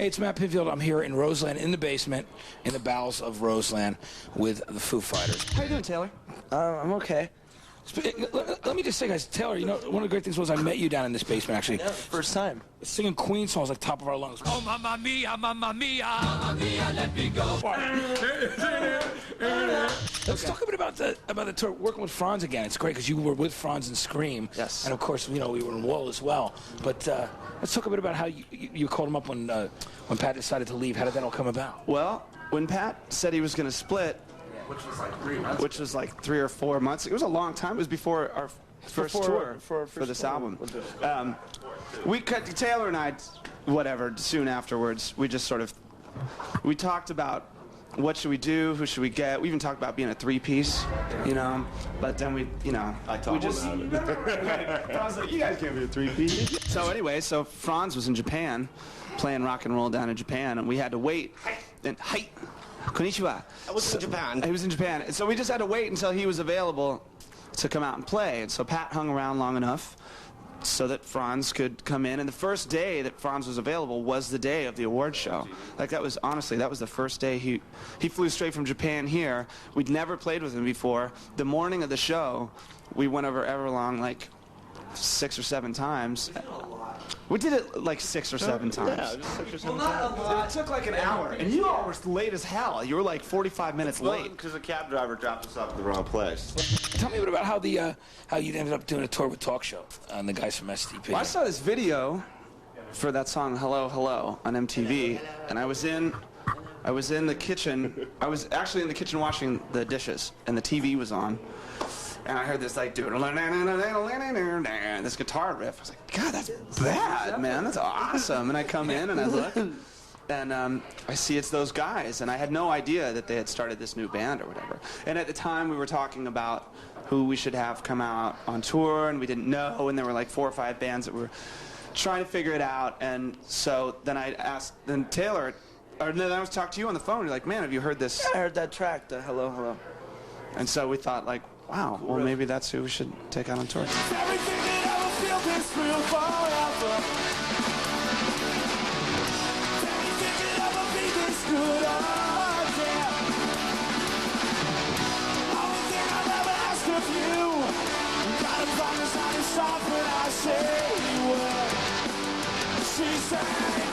Hey, it's Matt Pinfield. I'm here in Roseland, in the basement, in the bowels of Roseland, with the Foo Fighters. How you doing, Taylor? I'm okay. Let me just say, guys, Taylor, you know, one of the great things was I met you down in this basement, actually. Yeah, first time. Singing Queen songs like top of our lungs. Oh, mamma mia, mamma mia, mamma mia, let me go. Let's talk a bit about the tour, working with Franz again. It's great because you were with Franz in Scream. Yes. And, of course, you know, we were in Wall as well. But let's talk a bit about how you called him up when Pat decided to leave. How did that all come about? Well, when Pat said he was going to split, which was like 3 months. Which was like 3 or 4 months. It was a long time. It was before our first tour for this album. Taylor and I, whatever, soon afterwards, we just sort of, we talked about what should we do, who should we get. We even talked about being a three-piece, you know, but then we, you know, I was like, you guys can't be a three-piece. So anyway, so Franz was in Japan, playing rock and roll down in Japan, and we had to wait. And konnichiwa. I was in Japan. He was in Japan. And so we just had to wait until he was available to come out and play. And so Pat hung around long enough so that Franz could come in. And the first day that Franz was available was the day of the award show. Like, that was, honestly, that was the first day he flew straight from Japan here. We'd never played with him before. The morning of the show, we went over Everlong like 6 or 7 times. We did it like 6 or 7 times. Yeah, just 6 or 7 times. It took like an hour, and you all were late as hell. You were like 45 minutes late. Because the cab driver dropped us off at the wrong place. Tell me a bit about how how you ended up doing a tour with Talk Show and the guys from STP. Well, I saw this video for that song "Hello Hello" on MTV, and I was in the kitchen. I was actually in the kitchen washing the dishes, and the TV was on. And I heard this like this guitar riff. I was like, God, that's bad, man. That's awesome. And I come in and I look, and I see it's those guys. And I had no idea that they had started this new band or whatever. And at the time, we were talking about who we should have come out on tour, and we didn't know. And there were like 4 or 5 bands that were trying to figure it out. And so then I asked, then Taylor, or then I was talking to you on the phone. You're like, man, have you heard this? I heard that track, the Hello Hello. And so we thought, like, wow, well, maybe that's who we should take out on tour. Everything that ever feel this real forever. Anything that ever be this good, oh yeah. Only thing I've ever asked of you, gotta promise I'll be soft when I say you will. She said.